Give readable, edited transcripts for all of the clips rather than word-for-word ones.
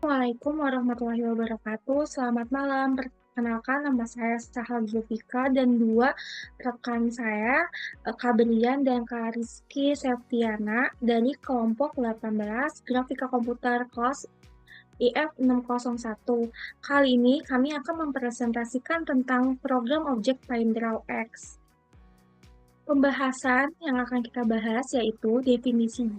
Assalamualaikum warahmatullahi wabarakatuh. Selamat malam. Perkenalkan nama saya Sahal Zulfikar dan dua rekan saya, Kak Brian dan Kak Rizky Septiana dari kelompok 18 Grafika Komputer kelas IF 601. Kali ini kami akan mempresentasikan tentang program objek PaintDraw X. Pembahasan yang akan kita bahas yaitu definisi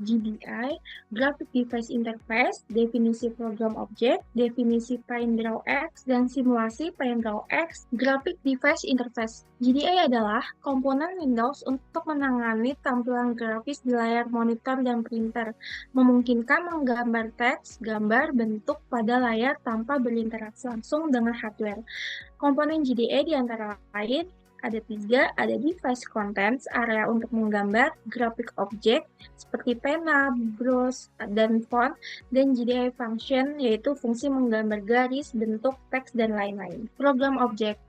GDI, Graphic Device Interface, definisi program objek, definisi PaintDraw X, dan simulasi PaintDraw X Graphic Device Interface. GDI adalah komponen Windows untuk menangani tampilan grafis di layar monitor dan printer, memungkinkan menggambar teks, gambar, bentuk pada layar tanpa berinteraksi langsung dengan hardware. Komponen GDA diantara lain ada tiga, ada device contents, area untuk menggambar, grafik objek, seperti pena, brush, dan font, dan GDA function, yaitu fungsi menggambar garis, bentuk, teks, dan lain-lain. Program objek.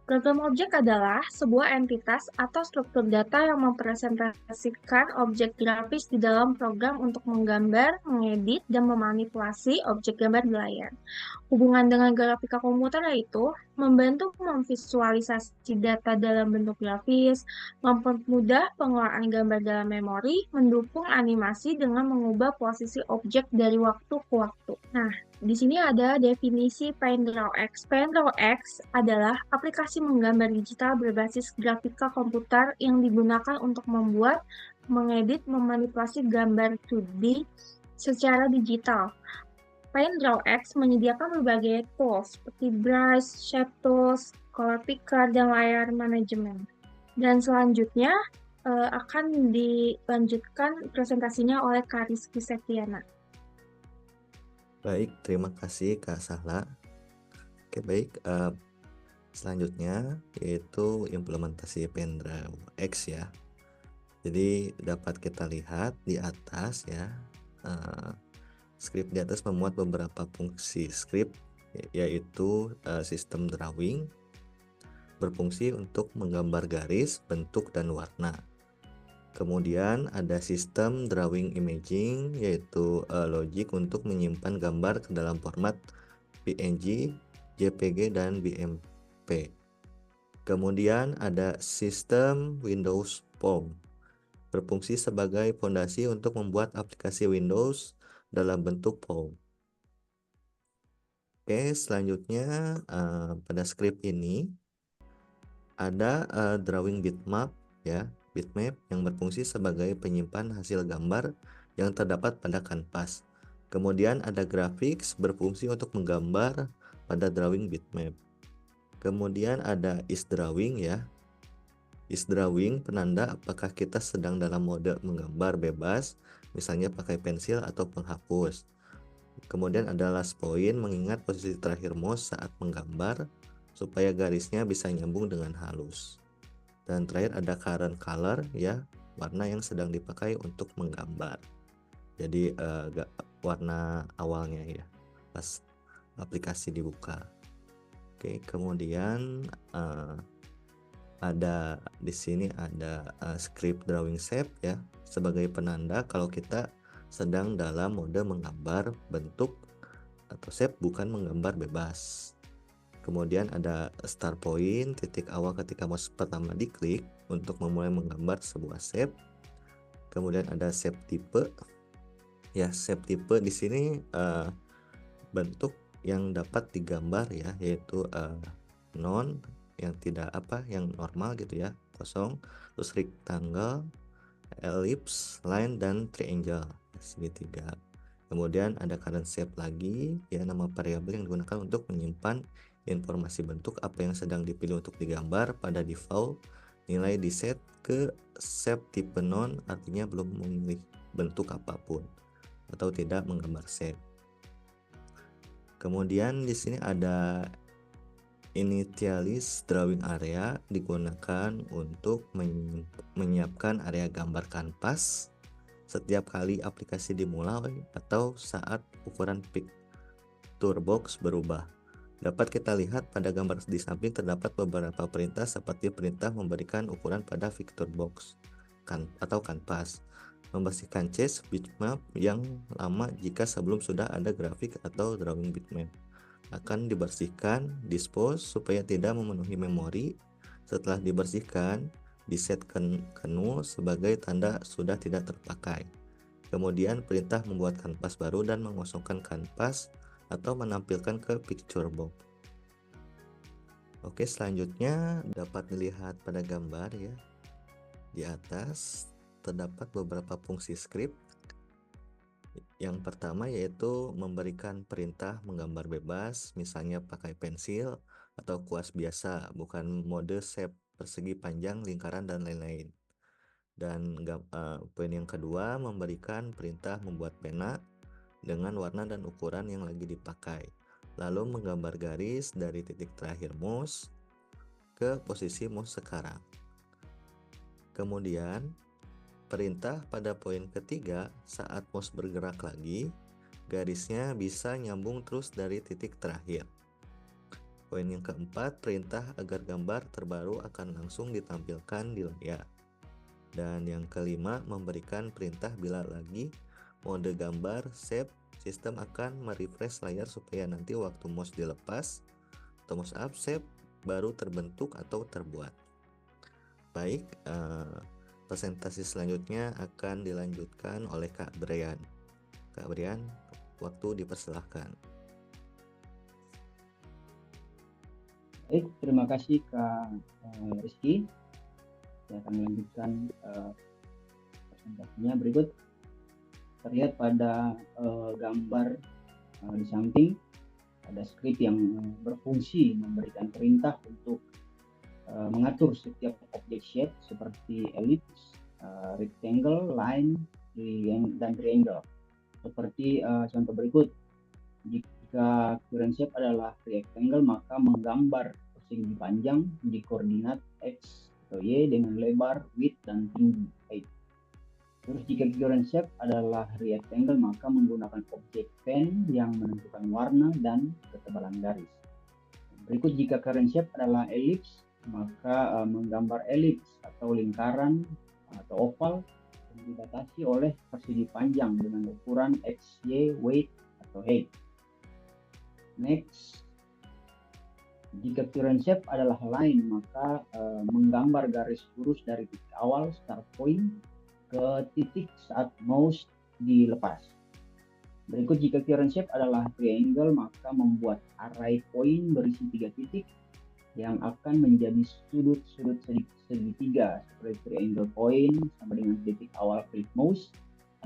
Program objek adalah sebuah entitas atau struktur data yang mempresentasikan objek grafis di dalam program untuk menggambar, mengedit, dan memanipulasi objek gambar di layar. Hubungan dengan grafika komputer yaitu membantu memvisualisasi data dalam bentuk grafis, mempermudah pengelolaan gambar dalam memori, mendukung animasi dengan mengubah posisi objek dari waktu ke waktu. Nah, di sini ada definisi PaintDraw X. PaintDraw X adalah aplikasi menggambar digital berbasis grafika komputer yang digunakan untuk membuat, mengedit, memanipulasi gambar 2D secara digital. PaintDraw X menyediakan berbagai tools seperti brush, shape tools, color picker, dan layar manajemen. Dan selanjutnya akan dilanjutkan presentasinya oleh Kak Rizky Septiana. Baik, terima kasih Kak Sahla. Oke, baik. Selanjutnya yaitu implementasi PaintDraw X ya. Jadi dapat kita lihat di atas ya. Script di atas memuat beberapa fungsi script, yaitu sistem drawing berfungsi untuk menggambar garis, bentuk, dan warna. Kemudian ada sistem drawing imaging, yaitu logic untuk menyimpan gambar ke dalam format PNG, JPG, dan BMP. Kemudian ada sistem Windows Form, berfungsi sebagai fondasi untuk membuat aplikasi Windows dalam bentuk form. Oke, selanjutnya pada script ini ada drawing bitmap ya. Bitmap yang berfungsi sebagai penyimpan hasil gambar yang terdapat pada kanvas. Kemudian ada graphics berfungsi untuk menggambar pada drawing bitmap. Kemudian ada isDrawing ya. IsDrawing penanda apakah kita sedang dalam mode menggambar bebas, misalnya pakai pensil atau penghapus. Kemudian ada last point mengingat posisi terakhir mouse saat menggambar supaya garisnya bisa nyambung dengan halus. Dan terakhir ada current color ya, warna yang sedang dipakai untuk menggambar. Jadi warna awalnya ya pas aplikasi dibuka. Oke, kemudian ada di sini ada script drawing shape ya, sebagai penanda kalau kita sedang dalam mode menggambar bentuk atau shape, bukan menggambar bebas. Kemudian ada start point, titik awal ketika mouse pertama diklik untuk memulai menggambar sebuah shape. Kemudian ada shape type. Ya, shape type di sini bentuk yang dapat digambar ya, yaitu non yang tidak yang normal gitu ya, kosong, terus rectangle, ellipse, line, dan triangle, segitiga. Kemudian ada current shape lagi ya, nama variabel yang digunakan untuk menyimpan informasi bentuk apa yang sedang dipilih untuk digambar. Pada default nilai di set ke shape tipe non, artinya belum memilih bentuk apapun atau tidak menggambar shape. Kemudian di sini ada initialize drawing area, digunakan untuk menyiapkan area gambar kanvas setiap kali aplikasi dimulai atau saat ukuran picture box berubah. Dapat kita lihat pada gambar di samping terdapat beberapa perintah seperti perintah memberikan ukuran pada picture box atau kanvas. Membersihkan cache bitmap yang lama jika sebelum sudah ada grafik atau drawing bitmap. Akan dibersihkan, dispose supaya tidak memenuhi memori. Setelah dibersihkan, diset ke null sebagai tanda sudah tidak terpakai. Kemudian perintah membuat kanvas baru dan mengosongkan kanvas atau menampilkan ke picture box. Oke, selanjutnya dapat dilihat pada gambar ya. Di atas terdapat beberapa fungsi script. Yang pertama yaitu memberikan perintah menggambar bebas, misalnya pakai pensil atau kuas biasa, bukan mode shape persegi panjang, lingkaran, dan lain-lain. Dan poin yang kedua, memberikan perintah membuat pena dengan warna dan ukuran yang lagi dipakai, lalu menggambar garis dari titik terakhir mouse ke posisi mouse sekarang. Kemudian perintah pada poin ketiga, saat mouse bergerak lagi, garisnya bisa nyambung terus dari titik terakhir. Poin yang keempat, perintah agar gambar terbaru akan langsung ditampilkan di layar. Dan yang kelima, memberikan perintah bila lagi mode gambar save, sistem akan merefresh layar supaya nanti waktu mouse dilepas atau mouse up save baru terbentuk atau terbuat. Baik, presentasi selanjutnya akan dilanjutkan oleh Kak Brian. Kak Brian, waktu dipersilahkan. Baik, terima kasih Kak Rizky. Saya akan melanjutkan presentasinya berikut. Terlihat pada gambar di samping ada script yang berfungsi memberikan perintah untuk mengatur setiap objek shape seperti ellipse, rectangle, line, dan triangle. Seperti contoh berikut. Jika current shape adalah rectangle, maka menggambar persegi panjang di koordinat X atau Y dengan lebar, width, dan tinggi height. Terus jika current shape adalah rectangle, maka menggunakan objek pen yang menentukan warna dan ketebalan garis. Berikut jika current shape adalah ellipse, maka menggambar ellipse atau lingkaran atau oval yang dibatasi oleh persegi panjang dengan ukuran X, Y, weight, atau height. Next, jika current shape adalah line, maka menggambar garis lurus dari titik awal start point ke titik saat mouse dilepas. Berikut jika current shape adalah triangle, maka membuat array point berisi 3 titik yang akan menjadi sudut-sudut segitiga seperti triangle point sama dengan titik awal klik mouse,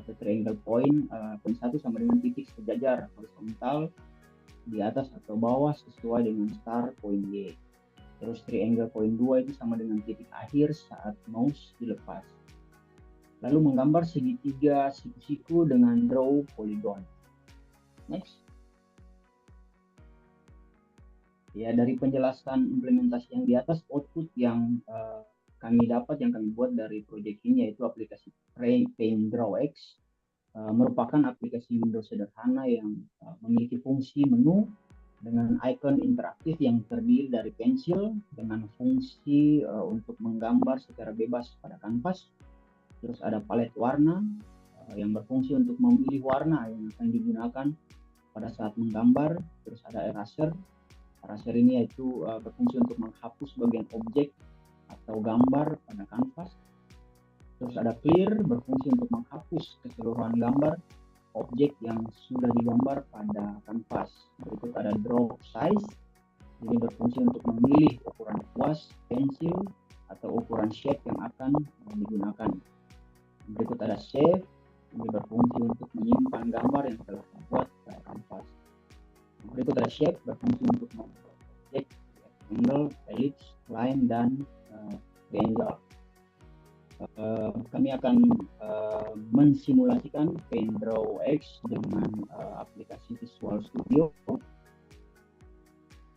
atau triangle point 1 sama dengan titik sejajar horizontal di atas atau bawah sesuai dengan start point Y. Terus triangle point 2 itu sama dengan titik akhir saat mouse dilepas. Lalu menggambar segitiga siku-siku dengan draw polygon. Next. Ya, dari penjelasan implementasi yang di atas, output yang kami dapat, yang kami buat dari proyek ini yaitu aplikasi PaintDrawX, merupakan aplikasi Windows sederhana yang memiliki fungsi menu dengan icon interaktif yang terdiri dari pensil dengan fungsi untuk menggambar secara bebas pada kanvas. Terus ada palet warna yang berfungsi untuk memilih warna yang akan digunakan pada saat menggambar. Terus ada eraser. Eraser ini yaitu berfungsi untuk menghapus bagian objek atau gambar pada kanvas. Terus ada clear, berfungsi untuk menghapus keseluruhan gambar objek yang sudah digambar pada kanvas. Berikut ada draw size, ini berfungsi untuk memilih ukuran kuas, pensil, atau ukuran shape yang akan digunakan. Berikut ada save, ini berfungsi untuk menyimpan gambar yang telah dibuat pada kanvas. Berikut ada shape, berfungsi untuk membuat objek, rectangle, ellipse, line, dan triangle. Kami akan mensimulasikan PaintDrawX dengan aplikasi Visual Studio.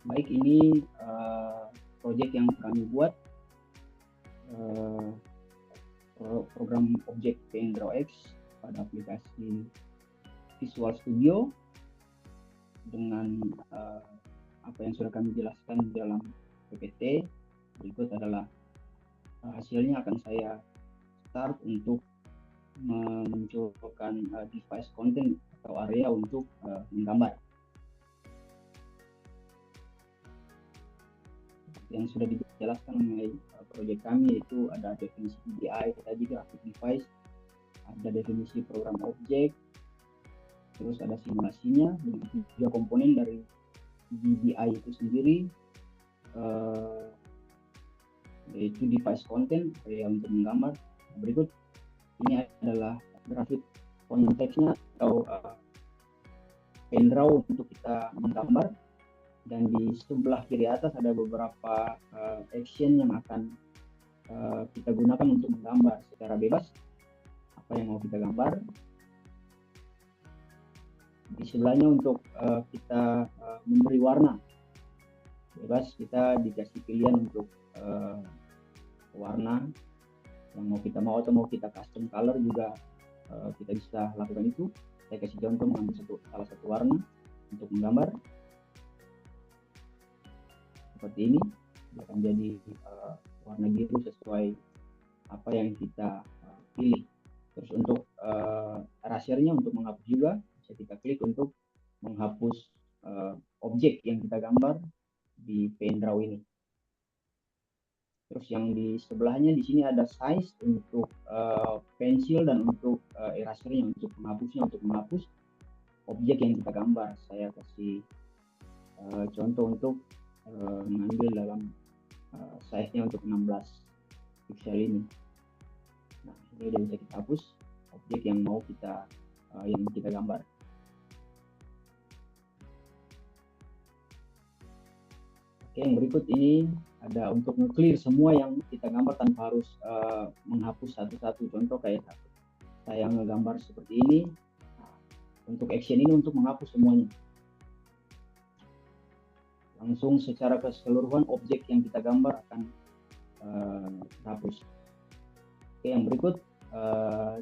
Baik, ini proyek yang kami buat, program objek PaintDrawX pada aplikasi Visual Studio dengan apa yang sudah kami jelaskan di dalam PPT. Berikut adalah hasilnya. Akan saya start untuk memunculkan device content atau area untuk menggambar. Yang sudah dijelaskan mengenai proyek kami, yaitu ada definisi GDI tadi, graphic device, ada definisi program objek, terus ada simulasinya dengan 3 komponen dari GDI itu sendiri, yaitu device content yang untuk menggambar. Berikut ini adalah grafik konteksnya atau pen draw untuk kita menggambar, dan di sebelah kiri atas ada beberapa action yang akan kita gunakan untuk menggambar secara bebas apa yang mau kita gambar. Di sebelahnya untuk kita memberi warna bebas, kita dikasih pilihan untuk warna yang mau kita mau, atau mau kita custom color juga kita bisa lakukan itu. Saya kasih contoh mengambil salah satu warna untuk menggambar seperti ini. Dia akan jadi warna biru sesuai apa yang kita pilih. Terus untuk erasernya untuk menghapus juga bisa kita klik untuk menghapus objek yang kita gambar di pen draw ini. Terus yang di sebelahnya di sini ada size untuk pensil dan untuk erasernya untuk menghapusnya, untuk menghapus objek yang kita gambar. Saya kasih contoh untuk mengambil dalam size-nya untuk 16 pixel ini. Nah, ini sudah bisa kita hapus objek yang mau kita gambar. Oke, yang berikut ini ada untuk nge-clear semua yang kita gambar tanpa harus menghapus satu-satu. Contoh kayak saya ngegambar seperti ini. Nah, untuk action ini untuk menghapus semuanya. Langsung secara keseluruhan objek yang kita gambar akan terhapus. Oke, yang berikut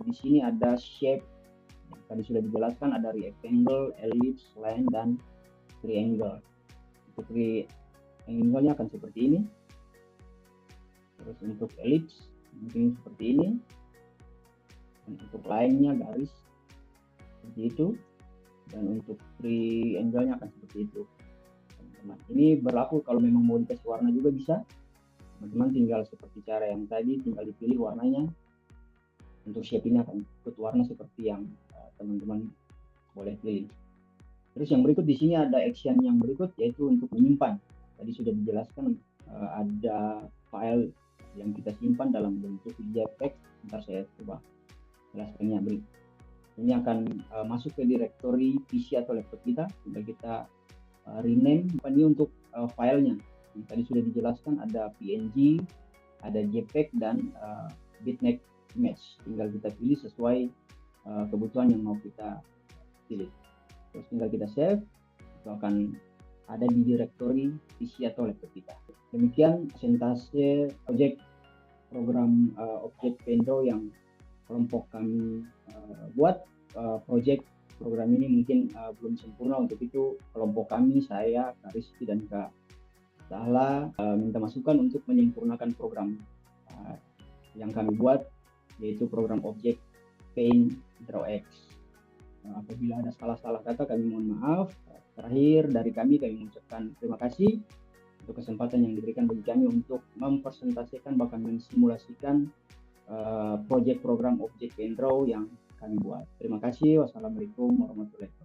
di sini ada shape yang tadi sudah dijelaskan, ada rectangle, ellipse, line, dan triangle. Untuk triangle-nya akan seperti ini. Terus untuk ellipse mungkin seperti ini. Dan untuk line-nya garis seperti itu. Dan untuk triangle-nya akan seperti itu. Ini berlaku kalau memang mau dikasih warna juga bisa. Teman-teman tinggal seperti cara yang tadi, tinggal dipilih warnanya. Untuk shape ini akan ikut warna seperti yang teman-teman boleh pilih. Terus yang berikut di sini ada action yang berikut, yaitu untuk menyimpan. Tadi sudah dijelaskan ada file yang kita simpan dalam bentuk JPEG. Ntar saya coba jelaskannya. Ini akan masuk ke directory PC atau laptop kita. Tinggal kita rename ini untuk filenya. Tadi sudah dijelaskan ada PNG, ada JPEG, dan bitmap image. Tinggal kita pilih sesuai kebutuhan yang mau kita pilih. Terus tinggal kita save, itu akan ada di directory PC atau laptop kita. Demikian presentasi project program objek pen draw yang kelompok kami buat. Project program ini mungkin belum sempurna, untuk itu kelompok kami, saya, Kak Rizky, dan Kak Sahla minta masukan untuk menyempurnakan program yang kami buat, yaitu program objek Paint Draw X. Apabila ada salah-salah kata kami mohon maaf. Terakhir dari kami mengucapkan terima kasih untuk kesempatan yang diberikan bagi kami untuk mempresentasikan bahkan mensimulasikan proyek program objek pen draw yang kami buat. Terima kasih. Wassalamualaikum warahmatullahi wabarakatuh.